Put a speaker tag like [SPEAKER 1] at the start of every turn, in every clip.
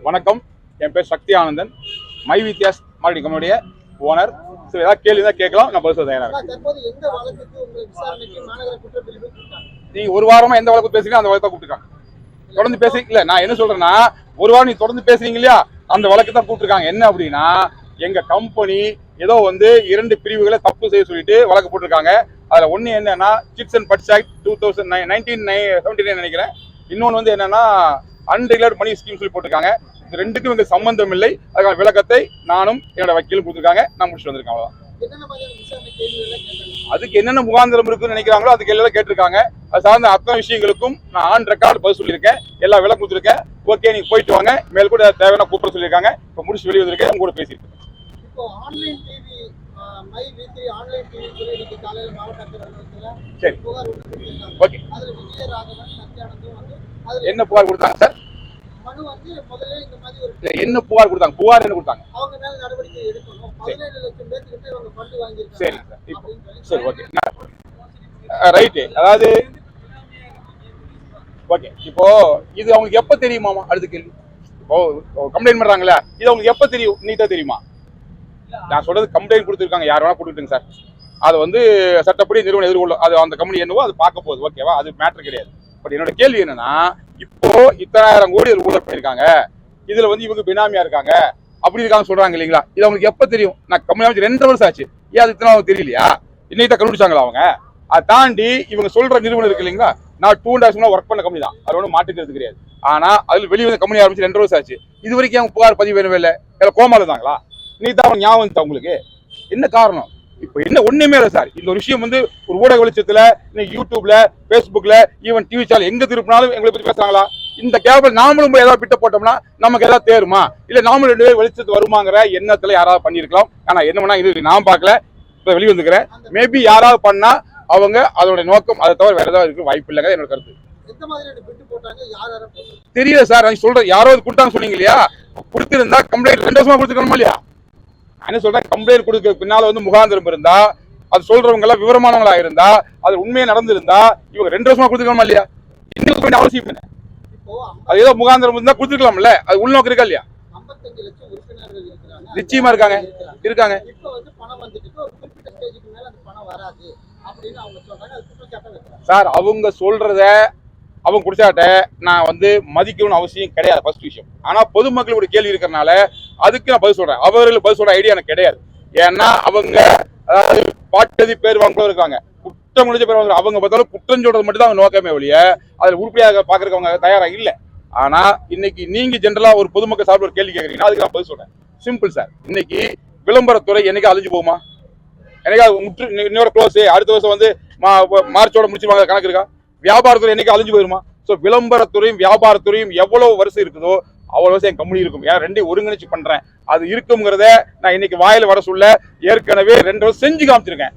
[SPEAKER 1] வணக்கம், என் பேர் சக்தி ஆனந்தன். மை வித்யாஸ் மார்க்கெட்டிங் கம்பெனியுடைய ஓனர். ஸோ ஏதாவது கேள்வி தான் கேட்கலாம், நான் பதில் சொல்ல தயாராக இருக்கேன். நீங்க ஒரு வாரமா எந்த வழக்கு பேசுறீங்க அந்த வழக்கு தான் கூப்பிட்டுருக்காங்க. தொடர்ந்து பேசுறீங்க இல்ல, நான் என்ன சொல்றேன்னா ஒரு வாரம் நீ தொடர்ந்து பேசுறீங்க இல்லையா, அந்த வழக்கு தான் கூப்பிட்டுருக்காங்க. என்ன அப்படின்னா எங்க கம்பெனி ஏதோ 2 பிரிவுகளை தப்பு செய்ய சொல்லிட்டு வழக்கு போட்டிருக்காங்க. அதுல ஒண்ணு என்னன்னா சிட்ஸ் அண்ட் பட்ஸ் ஆக்ட் 1979 நினைக்கிறேன். இன்னொன்னு என்னன்னா அன்ரெகுலர்ட் மணி ஸ்கீம் சொல்லி போட்டிருக்காங்க. இது ரெண்டுக்கும் இவங்க சம்பந்தம் இல்லை. அதுக்கான விளக்கத்தை நானும் என்னோட வக்கீலும் கொடுத்துருக்காங்க. நான் முடிச்சுட்டு வந்திருக்கேன். அவ்வளவுதான். அதுக்கு என்னென்ன முகாந்திரம் இருக்குன்னு நினைக்கிறாங்களோ அதுக்கு எல்லாம் கேட்டிருக்காங்க. அது சார்ந்த அத்தனை விஷயங்களுக்கும் நான் ஆன் ரெக்கார்டு பதில் சொல்லியிருக்கேன், எல்லா விளக்கம் கொடுத்துருக்கேன். ஓகே, நீங்க போயிட்டு வாங்க, மேல் கூட தேவையான கூப்பிட சொல்லியிருக்காங்க. இப்போ முடிச்சு வெளியே வந்திருக்கேன், உங்க கூட பேசியிருக்கேன். சரி, ஓகே. என்ன புகார் கொடுத்தாங்க சார்? என்ன புகார் கொடுத்தாங்க? புகார் என்ன கொடுத்தாங்க? சரி சரி, ஓகே, ரைட்டு. அதாவது ஓகே, இப்போ இது அவங்களுக்கு எப்ப தெரியுமாமா? அடுத்த கேள்வி, இப்போ கம்ப்ளைண்ட் பண்றாங்களா, இது அவங்களுக்கு எப்ப தெரியும்? நீட்டா தெரியுமா? நான் சொல்றது கம்ப்ளைண்ட் கொடுத்துருக்காங்க, யார் வேணா கொடுத்துட்டுங்க சார். அது சட்டப்படி நிறுவனம் எதிர்கொள்ளும். அது அந்த கம்பெனி என்னவோ அது பார்க்க போகுது, ஓகேவா? அது மேட்டர் கிடையாது. பட் என்னோட கேள்வி என்னன்னா, இப்போ இத்தனை ஆயிரம் கோடி ஊழல் பண்ணிருக்காங்க, இதுல இவங்க பினாமியா இருக்காங்க அப்படி இருக்காங்க சொல்றாங்க இல்லைங்களா? இது அவங்களுக்கு எப்ப தெரியும்? நான் கம்பெனி அமைச்சு 2 வருஷம் ஆச்சு, ஏன் அது இத்தனை அவங்க தெரியலையா? இன்னைக்கு தான் கண்டுபிடிச்சாங்களா அவங்க? அதை தாண்டி இவங்க சொல்ற நிறுவனம் இருக்கு இல்லைங்களா, நான் 2 2.5 ஒர்க் பண்ண கம்பெனி தான், அது ஒன்றும் மாட்டுக்கிறது கிடையாது. ஆனா அதுல வெளியே வந்து கம்பெனி ஆரம்பிச்சு 2 வருஷம் ஆச்சு, இது வரைக்கும் அவங்க புகார் பதிவு வேணும் இல்லை, கோமால இருந்தாங்களா? இன்னைக்கு தான் ஞாபகம் வந்துச்சு அவங்களுக்கு. என்ன காரணம்? இப்ப என்ன ஒண்ணுமே இல்லை சார். இந்த ஒரு விஷயம் ஒரு ஊடக வெளிச்சத்துல, யூடியூப்ல, பேஸ்புக்ல, ஈவன் டிவி சேனல் எங்க திருப்பினாலும் எங்களை பத்தி பேசுறாங்களா? இந்த கேபிள் நாமளும் ஏதாவது பிட்ட போட்டோம்னா நமக்கு ஏதாவது தேருமா? இல்ல நாமளும் 2 பேர் வெளிச்சத்து வருமாங்கிற எண்ணத்துல யாராவது பண்ணிருக்கலாம். ஆனா என்ன பண்ணா இது நான் பார்க்கல, வெளியே வந்துக்கிறேன். மேபி யாராவது பண்ணா அவங்க அதோட நோக்கம் அதை தவிர வேற ஏதாவது இருக்கு வாய்ப்பு இல்லைங்க என்னோட கருத்து. தெரியல சார், நான் சொல்றேன் யாராவது கொடுத்தாங்க சொன்னீங்க இல்லையா, கொடுத்திருந்தா கம்ப்ளைண்ட் 2 வருஷமா கொடுத்துக்கணுமா இல்லையா? என்ன சொல்றேன், கம்ப்ளைண்ட் கொடுக்க பின்னால முகாந்திரம் இருந்தா, அது சொல்றவங்க எல்லாம் விவரமானவங்களா இருந்தா, அது உண்மையா நடந்திருந்தா இவங்க 2 வருஷமா கொடுத்துக்கணுமா இல்லையா? இன்னும் அவசியம் என்ன? அது ஏதோ முகாந்திரம் இருந்தா கொடுத்துக்கலாம்ல, அது உள்நோக்கம் இருக்கா இல்லையா? நிச்சயமா இருக்காங்க. சார் அவங்க சொல்றத அவங்க குடிச்சாட்ட நான் மதிக்கணும்னு அவசியம் கிடையாது, ஃபர்ஸ்ட் விஷயம். ஆனா பொதுமக்களுடைய கேள்வி இருக்கிறனால அதுக்கு நான் பதில் சொல்றேன். அவர்களுக்கு பதில் சொல்ற ஐடியா எனக்கு கிடையாது. ஏன்னா அவங்க அதாவது பாட்டதி பேர் வாங்க இருக்காங்க, குற்றம் முடிஞ்ச பேர் வாங்க, அவங்க பார்த்தாலும் குற்றம் சொல்றது மட்டும் தான் அவங்க நோக்கமே ஒழிய அதுல உருப்படியாக பாக்குறதுக்கு அவங்க தயாரா இல்லை. ஆனா இன்னைக்கு நீங்க ஜென்ரலா ஒரு பொதுமக்கள் சார்பில் ஒரு கேள்வி கேட்கறீங்கன்னா அதுக்கு நான் பதில் சொல்றேன். Simple sir. இன்னைக்கு விளம்பரத்துறை என்னைக்கு அழிஞ்சு போகுமா? என்னைக்கு இன்னொரு க்ளோஸ், அடுத்த வருஷம் மார்ச்சோட முடிச்சிருவாங்க கணக்கு இருக்கா? வியாபாரத்துறை என்னைக்கு அழிஞ்சு போயிருமா? ஸோ விளம்பரத்துறையும் வியாபாரத்துறையும் எவ்வளவு வருஷம் இருக்குதோ அவ்வளவு வருஷம் என் கம்பெனி இருக்கும். ஏன் 2 ஒருங்கிணைச்சு பண்றேன், அது இருக்குங்கிறத நான் இன்னைக்கு வாயில வர சொல்ல ஏற்கனவே 2 வருஷம் செஞ்சு காமிச்சிருக்கேன்.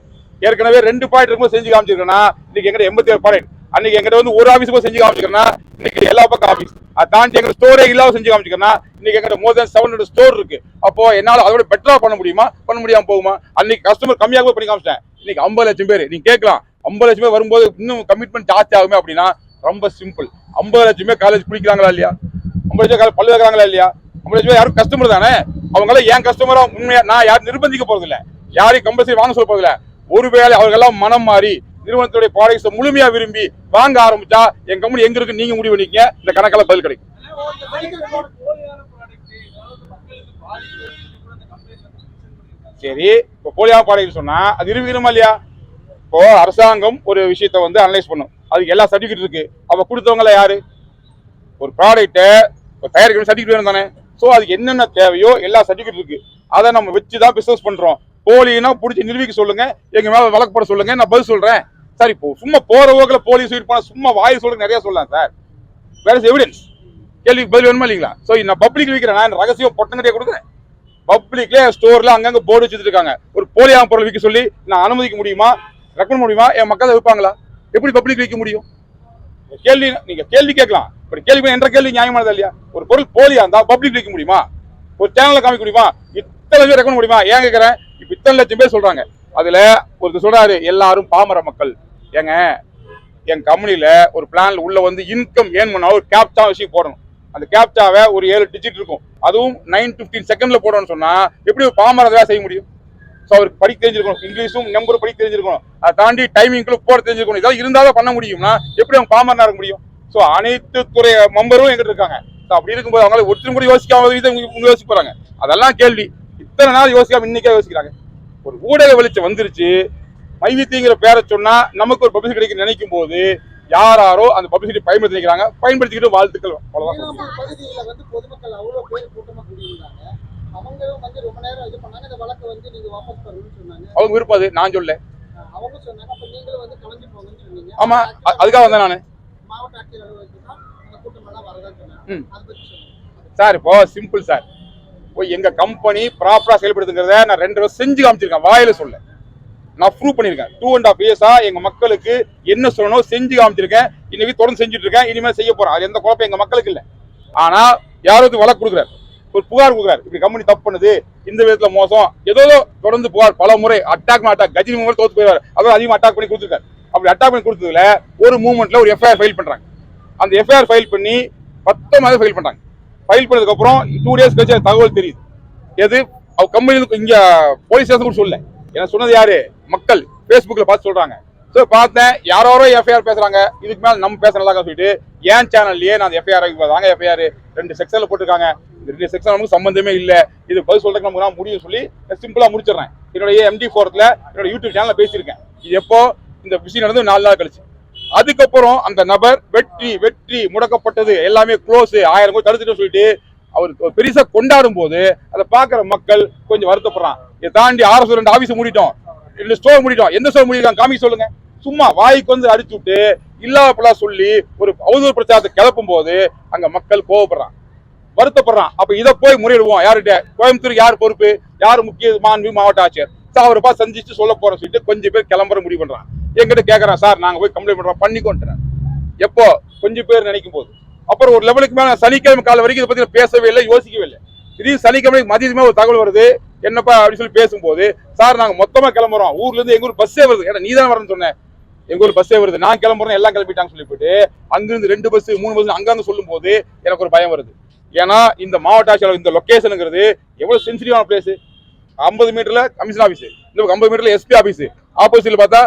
[SPEAKER 1] ஏற்கனவே 2 ப்ராடக்ட் இருக்கும்போது செஞ்சு காமிச்சிருக்கேன்னா இன்னைக்கு எங்கிட்ட 87 ப்ராடக்ட், அன்னைக்கு எங்கிட்ட ஒரு ஆஃபீஸ் போய் செஞ்சு காமிச்சிருக்கேன்னா இன்னைக்கு எல்லா பக்கம் ஆஃபீஸ், அதை தாண்டி எங்க ஸ்டோரே இல்லாம செஞ்சு காமிச்சிருக்கேன்னா இன்னைக்கு எங்கிட்ட more than 700 ஸ்டோர் இருக்கு. அப்போ என்னால அதோட பெட்டரா பண்ண முடியுமா? பண்ண முடியாம போகுமா? அன்னைக்கு கஸ்டமர் கம்மியாக பண்ணி காமிச்சிட்டேன். இன்னைக்கு 50 லட்சம் பேர் நீங்க கேட்கலாம், 50 லட்சம் பேர் வரும்போது இன்னும் கமிட்மெண்ட் ஜாஸ்தி ஆகுமே அப்படின்னா ரொம்ப சிம்பிள். 50 லட்சம் பேர் காலேஜ் பிடிக்கிறாங்களா இல்லையா? 50 லட்சம் பல்லு வைக்கிறாங்களா இல்லையா? 50 லட்சம் பேர் யாரும் கஸ்டமர் தானே. அவங்களாம் ஏன் கஸ்டமரா உண்மையா நான் யாரும் நிர்பந்திக்க போறது இல்லை, யாரையும் கம்பல்சரி வாங்க சொல்ல போறது இல்லை. ஒருவேளை அவர்களெல்லாம் மனம் மாறி நிறுவனத்துடைய ப்ராடக்ட்ஸை முழுமையா விரும்பி வாங்க ஆரம்பிச்சா என் கம்பெனி எங்க இருக்கு நீங்க முடிவு பண்ணிக்க, இந்த கணக்கெல்லாம் பதில் கிடைக்கும். சரி, இப்போ போலியான ப்ராடக்ட் சொன்னா அது நிரூபிக்கணுமா இல்லையா? இப்போ அரசாங்கம் ஒரு விஷயத்த அனலைஸ் பண்ணும், அதுக்கு எல்லா சர்டிபிகேட் இருக்கு. அவ கொடுத்தவங்கள யாரு? ஒரு ப்ராடக்ட்டை தயாரிக்கிற சர்டிபிகேட் வேணும் தானே. ஸோ அதுக்கு என்னென்ன தேவையோ எல்லா சர்டிபிகேட் இருக்கு, அதை நம்ம வச்சுதான் பிசினஸ் பண்றோம். போலினா பிடிச்சி நிரூபிக்க சொல்லுங்க, எங்க மேல வழக்கு போட சொல்லுங்க, நான் பதில் சொல்றேன். சார் இப்போ சும்மா போற போக்கில் போலீஸ் போனா சும்மா வாய் சொல்லுங்க நிறைய சொல்லலாம் சார். வேற எவிடன்ஸ் கேள்விக்கு பதில் வேணுமா இல்லைங்களா? ஸோ நான் பப்ளிக் விற்கிறேன், நான் ரகசியம் பொட்டங்கட்டியே கொடுக்குறேன். பப்ளிக்ல ஸ்டோர்ல அங்கங்க போர்டு வச்சுட்டு இருக்காங்க, ஒரு போலியான பொருள் விற்க சொல்லி நான் அனுமதிக்க முடியுமா? ரெக்கமெண்ட் முடியுமா? என் மக்கள் விற்பாங்களா? எப்படி பப்ளிக் விற்க முடியும்? கேள்வி நீங்க கேள்வி கேட்கலாம், பட் கேள்வி என்ற கேள்வி நியாயமானதா இல்லையா? ஒரு பொருள் போலியா இருந்தா பப்ளிக் விற்க முடியுமா? ஒரு சேனல்ல காமிக்க முடியுமா? இத்தனை பேர் ரெக்கமெண்ட் முடியுமா? ஏன் கேட்கறேன், இப்ப இத்தனை லட்சம் பேர் சொல்றாங்க, அதுல ஒருத்தர் சொல்றாரு எல்லாரும் பாமர மக்கள். ஏங்க என் கம்பெனில ஒரு பிளான்ல உள்ள இன்கம் ஏன் பண்ணா ஒரு கேப்சா விஷயம் போடணும். அந்த கேப்சாவை ஒரு 7 டிஜிட் இருக்கும், அதுவும் 9-15 செகண்ட்ல போடணும்னு சொன்னா எப்படி ஒரு பாமரதா செய்ய முடியும்? ஸோ அவருக்கு படிக்க தெரிஞ்சிருக்கணும், இங்கிலீஷும் நம்பர் படிக்க தெரிஞ்சிருக்கணும், அதை தாண்டி டைமிங்குள்ள போட தெரிஞ்சிருக்கணும். இதெல்லாம் இருந்தாலும் பண்ண முடியும்னா எப்படி அவங்க பாமரனா இருக்க முடியும்? ஸோ அனைத்து துறை மெம்பரும் எங்கிட்ட இருக்காங்க. அப்படி இருக்கும்போது அவங்களால ஒருத்தரும் கூட யோசிக்காம யோசிக்க போறாங்க. அதெல்லாம் கேள்வி. இத்தனை நாள் யோசிக்காம இன்னைக்கே யோசிக்கிறாங்க. ஒரு ஊடக வெளிச்சம் வந்துருச்சு, மைவித்திங்கிற பேரை சொன்னா நமக்கு ஒரு பப்ளிசிட்டி கிடைக்கும் நினைக்கும் போது யாரோ அந்த பப்ளிசிட்டி பயன்படுத்தி நினைக்கிறாங்க. பயன்படுத்திக்கிட்டு வாழ்த்துக்கள். அவ்வளவுதான்.
[SPEAKER 2] பொதுமக்கள் அவ்வளவு பேர் கூட்டமா கூடியிருந்தாங்க. அவங்களும் ரொம்ப நேரம் இது பண்ணாங்க. இந்த வழக்கை நீங்க வாபஸ் பெறணும்னு சொன்னாங்க.
[SPEAKER 1] அவங்க விருப்பம், அது நான் சொல்ல.
[SPEAKER 2] அவங்க சொன்னாங்க. அப்ப நீங்களும் கலந்து போங்கன்னு சொன்னீங்க.
[SPEAKER 1] ஆமா, அதுக்காக வந்தேன் நானு.
[SPEAKER 2] மாவட்ட ஆட்சியர் அலுவலகத்துக்கு தான் அந்த கூட்டம் எல்லாம் வரதான் சொன்னாங்க. அதை பத்தி சொல்லுங்க
[SPEAKER 1] சார். இப்போ சிம்பிள் சார், போய் எங்க கம்பெனி ப்ராப்பரா செயல்படுத்துங்கிறத நான் 2 வருஷம் செஞ்சு காமிச்சிருக்கேன். வாயில சொல்ல நான் ப்ரூவ் பண்ணிருக்கேன். 2.5 இயர்ஸா எங்க மக்களுக்கு என்ன சொல்லணும் செஞ்சு காமிச்சிருக்கேன். இன்னைக்கு தொடர்ந்து செஞ்சுட்டு இருக்கேன், இனிமேல் செய்ய போறேன். அது எந்த குழப்பம் எங்க மக்களுக்கு இல்லை. ஆனா யாராவது வழக்கு கொடுக்குறாரு, ஒரு புகார் கொடுக்குறாரு, இப்படி கம்பெனி தப்பு பண்ணுது, இந்த விதத்துல மோசம், ஏதோ தொடர்ந்து புகார் பல முறை அட்டாக் கஜினி மூமெண்ட் தோத்து போயிடுவார், அதாவது அதிகமாக அட்டாக் பண்ணி கொடுத்துருக்காரு. அப்படி அட்டாக் பண்ணி கொடுத்ததுல ஒரு மூவ்மெண்ட்ல ஒரு எஃப்ஐஆர் ஃபைல் பண்றாங்க. அந்த எஃப்ஐஆர் ஃபைல் பண்ணி 10 ஃபைல் பண்றாங்க. ஃபைல் பண்ணதுக்கு அப்புறம் 2 டேஸ் கழிச்சு தகவல் தெரியுது. எது அவங்க கம்பெனி இங்க போலீஸ் ஸ்டேஷன் கூட சொல்ல, ஏன்னா சொன்னது யாரு? மக்கள் பேஸ்புக்ல பார்த்து சொல்றாங்க. ஸோ பார்த்தேன் யாரோ எஃப்ஐஆர் பேசுறாங்க, இதுக்கு மேல நம்ம பேசலாம் சொல்லிட்டு ஏன் சேனல்லையே நான் எஃப்ஐஆர் வாங்க எஃப்ஐஆர் 2 செக்ஷன்ல போட்டிருக்காங்க. இந்த 2 செக்ஷன் நமக்கு சம்பந்தமே இல்லை, இது பதில் சொல்றதுக்கு நமக்கு முடியும் சொல்லி சிம்பிளா முடிச்சிடறேன். என்னுடைய MD4ல என்னோட யூடியூப் சேனல்ல பேசியிருக்கேன். இது எப்போ இந்த விஷயம் நடந்து 4 நாள் கழிச்சு. அதுக்கப்புறம் அந்த நபர் வெற்றி முடக்கப்பட்டது, எல்லாமே க்ளோஸ், 1000 கோடி தடுத்துட்டு சொல்லிட்டு அவர் பெருசா கொண்டாடும் போது அதை பாக்குற மக்கள் கொஞ்சம் வருத்தப்படுறான். இதை தாண்டி RS 2 ஆபீஸ் மூடிட்டோம், 2 ஸ்டோர் மூடிட்டோம், எந்த ஸ்டோர் மூடிருக்காங்க காமிக்க சொல்லுங்க. சும்மா வாய்க்கு அடிச்சு விட்டு இல்லாப்பலா சொல்லி ஒரு அவதூறு பிரச்சாரத்தை கிளப்பும் போது அங்க மக்கள் கோவப்படுறான், வருத்தப்படுறான். அப்ப இதை போய் முறையிடுவோம் யாருகிட்ட? கோயம்புத்தூர் யார் பொறுப்பு? யார் முக்கிய மாவட்ட ஆட்சியர்? அவரை பார்த்து சந்திச்சு சொல்ல போற சொல்லிட்டு கொஞ்சம் பேர் கிளம்புற முடிவு பண்றான். என்கிட்ட கேட்கறான், சார் நாங்க போய் கம்ப்ளைண்ட் பண்றோம், பண்ணிக்கோன்றேன். எப்போ? கொஞ்சம் பேர் நினைக்கும் போது. அப்புறம் ஒரு லெவலுக்கு மேல சனிக்கிழமை கால வரைக்கும் இதை பத்தி பேசவே இல்லை, யோசிக்கவே இல்லை. திடீர்னு சனிக்கிழமை மதியமே ஒரு தகவல் வருது, என்னப்பா அப்படின்னு சொல்லி பேசும்போது, சார் நாங்க மொத்தமா கிளம்புறோம், ஊர்ல இருந்து எங்க ஊர் பஸ்ஸே வருது. ஏன்னா நீ தான் வரணும்னு சொன்னேன், எங்க ஊர் பஸ்ஸே வருது, நான் கிளம்புறேன், எல்லாம் கிளம்பிட்டாங்க சொல்லி போயிட்டு அங்கிருந்து 2 பஸ் 3 பஸ் அங்க சொல்லும் போது எனக்கு ஒரு பயம் வருது. ஏன்னா இந்த மாவட்ட ஆட்சியாளர் இந்த லொகேஷனுங்கிறது எவ்வளவு சென்சிட்டிவான பிளேஸ். 50 மீட்டர்ல கமிஷன் ஆபீஸ், இந்த 50 மீட்டர்ல SP ஆபீஸ், ஆப்போசிட்ல பார்த்தா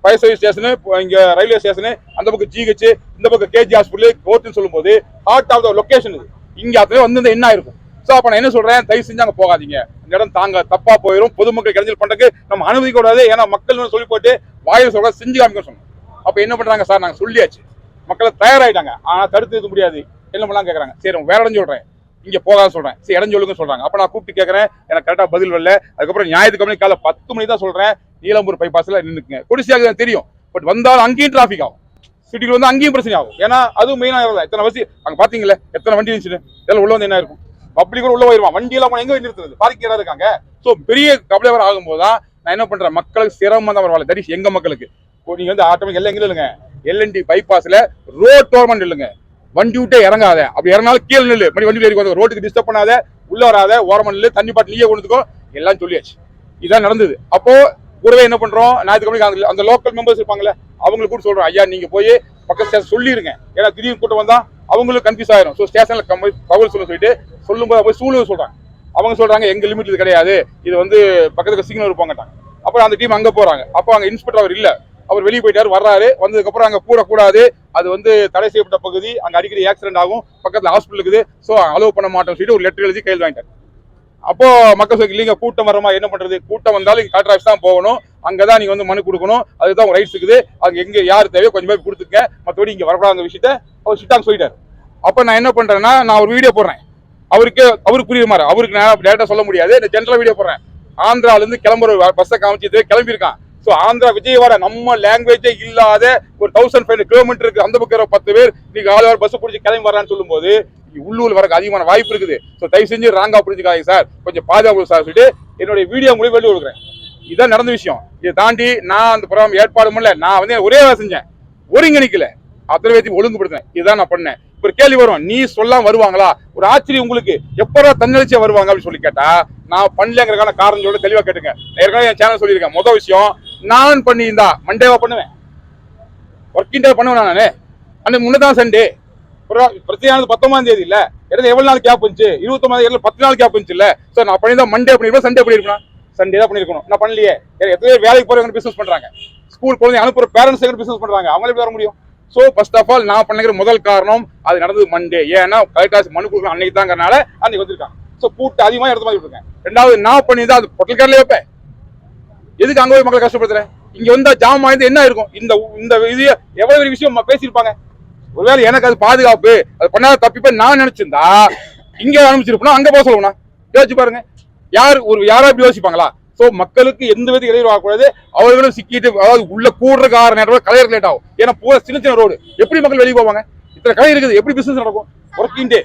[SPEAKER 1] ஃபயர் சர்வீஸ் ஸ்டேஷன், இங்க ரயில்வே ஸ்டேஷன், அந்த பக்கம் GH, இந்த பக்கம் KG ஹாஸ்பிட்டல், கோர்ட்னு சொல்லும் போது ஹார்ட் ஆஃப் த லொகேஷன் இது. இங்க அதுல வந்து என்ன இருக்கும்? சோ அப்ப நான் என்ன சொல்றேன், தயவு செஞ்சு அங்க போகாதீங்க, இந்த இடம் தாங்க தப்பா போயிடும், பொதுமக்கள் கிடைச்சல் பண்றதுக்கு நம்ம அனுமதிக்க கூடாது. ஏன்னா மக்கள் சொல்லி போட்டு வாயில் சொல்ற செஞ்சு காமிக்க சொன்னோம். அப்ப என்ன பண்றாங்க, சார் நாங்க சொல்லியாச்சு, மக்களை தயாராயிட்டாங்க, ஆனா தடுத்து இருக்க முடியாது, என்ன பண்ணலாம் கேட்கறாங்க. சரி வேற இடம் சொல்றேன், இங்க போகாத சொல்றேன், சரி இடம் சொல்லுங்க சொல்றாங்க. அப்ப நான் கூப்பிட்டு கேட்கறேன், எனக்கு கரெக்டா பதில் வரல. அதுக்கப்புறம் ஞாயிற்றுக்கிழமை காலை 10 மணி தான் சொல்றேன், நீலம்பூர் பைபாஸ்ல நின்னுக்குங்க. கொடிசியாக தெரியும், பட் வந்தாலும் அங்கேயும் டிராபிக் ஆகும், சிட்டில வந்து அங்கேயும் பிரச்சனை ஆகும். ஏன்னா அதுவும் மெயினா இல்லை. எத்தனை வசி அங்க பாத்தீங்களா, எத்தனை வண்டி இருந்துச்சு, இதெல்லாம் உள்ள வந்து என்ன இருக்கும், பப்ளிக் கூட உள்ள போயிருவான், வண்டி எல்லாம் எங்க நிறுத்துறது, பார்க்கிங் இருக்காங்க. சோ பெரிய கவலை வர ஆகும் போதுதான் நான் என்ன பண்றேன், மக்களுக்கு சிரமம் தான் பரவாயில்ல, தட் இஸ் எங்க மக்களுக்கு. நீங்க வந்து ஆட்டோமேட்டிக் எல்லாம் எங்க இல்லைங்க, LNT பைபாஸ்ல ரோட் டோர்மெண்ட் இல்லைங்க, வண்டி விட்டே இறங்காத, அப்படி இறங்கினாலும் கீழே நில்லு, மணி வண்டி ஏறி ரோட்டுக்கு டிஸ்டர்ப் பண்ணாத, உள்ள வராத, ஓரமா நில்லு, தண்ணி பாட்டு நீயே கொண்டுக்கோ, எல்லாம் சொல்லியாச்சு. இதான் நடந்தது. அப்போ கூடவே என்ன பண்றோம், ஞாயிற்றுக்கிழமை அந்த லோக்கல் மெம்பர்ஸ் இருப்பாங்கல்ல, அவங்களுக்கு கூட சொல்றோம், ஐயா நீங்க போய் பக்கத்து ஸ்டேஷன் சொல்லிருங்க, ஏன்னா திடீர்னு கூட்டம் வந்தா அவங்களுக்கு கன்ஃபியூஸ் ஆயிரும். ஸோ ஸ்டேஷன்ல தகவல் சொல்லிட்டு சொல்லும்போது போய் சூழல் சொல்றாங்க. அவங்க சொல்றாங்க எங்க லிமிட் இது கிடையாது, இது வந்து பக்கத்துக்கு சிக்னல் இருப்பாங்கட்டாங்க. அப்புறம் அந்த டீம் அங்க போறாங்க. அப்போ அங்க இன்ஸ்பெக்டர் அவர் இல்ல, அவர் வெளியே போயிட்டாரு, வர்றாரு. வந்ததுக்கு அப்புறம் அங்க கூடாது, அது வந்து தடை செய்யப்பட்ட பகுதி, அங்க அடிக்கடி ஆக்சிடென்ட் ஆகும், பக்கத்துல ஹாஸ்பிட்டல் இருக்குது, ஸோ அலோவ் பண்ண மாட்டோம்னு சொல்லிட்டு ஒரு லெட்டர் எழுதி கையில் வாங்கிட்டாரு. அப்போ மக்கள் சொல்லி இல்லைங்க, கூட்டம் வரமா என்ன பண்றது, கூட்டம் வந்தாலும் கலெக்டர் ஆஃபீஸ் தான் போகணும், அங்கதான் நீங்க வந்து மனு கொடுக்கணும், அதுதான் உங்க ரைட்ஸ் இருக்குது, அங்க எங்க யாரு தேவையோ கொஞ்சம் பேர் கொடுத்துக்க, மற்றபடி இங்க வரக்கூடாத விஷயத்த அவர் சிட்டாங்க சொல்லிட்டாரு. அப்ப நான் என்ன பண்றேன்னா, நான் ஒரு வீடியோ போடுறேன், அவருக்கு புரியுற மாதிரி, அவருக்கு நான் டேரக்டா சொல்ல முடியாது, இந்த ஜென்ரலா வீடியோ போடுறேன். ஆந்திரால இருந்து கிளம்புற பஸ்ஸை காமிச்சு கிளம்பி இருக்கான். ஸோ ஆந்திரா விஜயவாடா நம்ம லாங்குவேஜே இல்லாத ஒரு 1500 கிலோமீட்டர் இருக்கு, அந்த பக்கம் 10 பேர் நீங்க ஆள் பஸ் பிடிச்சி கிளம்பி வரான்னு சொல்லும் போது உள்ளூர் வரக்கு அதிகமான வாய்ப்பு இருக்குது. ஸோ தயவு செஞ்சு ராங்கா புரிஞ்சுக்காதீங்க சார், கொஞ்சம் பாதுகாப்பு சார் சொல்லிட்டு என்னுடைய வீடியோ மூலியம் வெளியே கொடுக்குறேன். இதான் நடந்த விஷயம். இதை தாண்டி நான் அந்த ப்ரோக்ராம் ஏற்பாடு பண்ணல, நான் வந்து ஒரே வேலை செஞ்சேன், ஒருங்கிணைக்கல, அத்தனை பேர்த்தையும் ஒழுங்குபடுத்தினேன். இதுதான் நான் பண்ணேன். ஒரு கேள்வி வரும், நீ சொல்லாம் வருவாங்களா, ஒரு ஆச்சரியம் உங்களுக்கு, எப்படா தன்னெழுச்சியா வருவாங்க அப்படின்னு சொல்லி கேட்டா, நான் பண்ணலங்கிறதுக்கான காரணம் சொல்ல தெளிவா கேட்டுங்க. ஏற்கனவே என் சேனல் சொல்லியிருக்கேன், முதல் விஷயம் நான் பண்ணியிருந்தா மண்டேவா பண்ணுவேன், ஒர்க்கிங் டே பண்ணுவேன், நானு அன்னைக்கு முன்னதான் சண்டே, பிரச்சனையானது 19ஆம் தேதி இல்ல, இடத்துல எவ்வளவு நாள் கேப் இருந்துச்சு? 29ஆம் தேதி 10 நாள் கேப் இருந்துச்சு இல்ல. சோ நான் பண்ணிருந்தா மண்டே பண்ணிருப்பேன், சண்டே பண்ணிருப்பேன். சண்டே தான் பண்ணிருக்கணும், நான் பண்ணலையே. எத்தனை வேலைக்கு போறவங்க பிசினஸ் பண்றாங்க, ஸ்கூல் குழந்தை அனுப்புற பேரண்ட்ஸ் பிசினஸ் பண்றாங்க, அவங்களே எப்படி வர முடியும்? சோ ஃபர்ஸ்ட் ஆஃப் ஆல் நான் பண்ணிக்கிற முதல் காரணம் அது நடந்தது மண்டே. ஏன்னா கலெக்டர் மனு கொடுக்கணும் அன்னைக்கு தாங்கிறனால அன்னைக்கு வந்திருக்காங்க. சோ கூட்டு அதிகமா எடுத்த மாதிரி இருக்கேன். ரெண்டாவது நான் பண்ணியிருந்தா அது பொட்டல்காரிலே வைப்பேன். எதுக்கு அங்க போய் மக்களை கஷ்டப்படுத்துறேன்? இங்க வந்தா ஜாம் ஆயிருந்து என்ன இருக்கும்? இந்த இந்த இது எவ்வளவு பெரிய விஷயம் பேசியிருப்பாங்க. ஒருவேளை எனக்கு அது பாதுகாப்பு, அது பண்ணாத தப்பிப்ப நான் நினைச்சிருந்தா இங்க அனுப்பிச்சிருப்போம், அங்க போக சொல்லணும். யோசிச்சு பாருங்க, யாரா இப்படி யோசிப்பாங்களா? சோ மக்களுக்கு எந்த வித இடையூறு ஆகக்கூடாது. அவர்களும் சிக்கிட்டு, அதாவது உள்ள கூடுற கார நேரம் கலையர் லேட் ஆகும். ஏன்னா பூரா சின்ன சின்ன ரோடு, எப்படி மக்கள் வெளியே போவாங்க? இத்தனை கடை இருக்குது, எப்படி பிசினஸ் நடக்கும்? Working day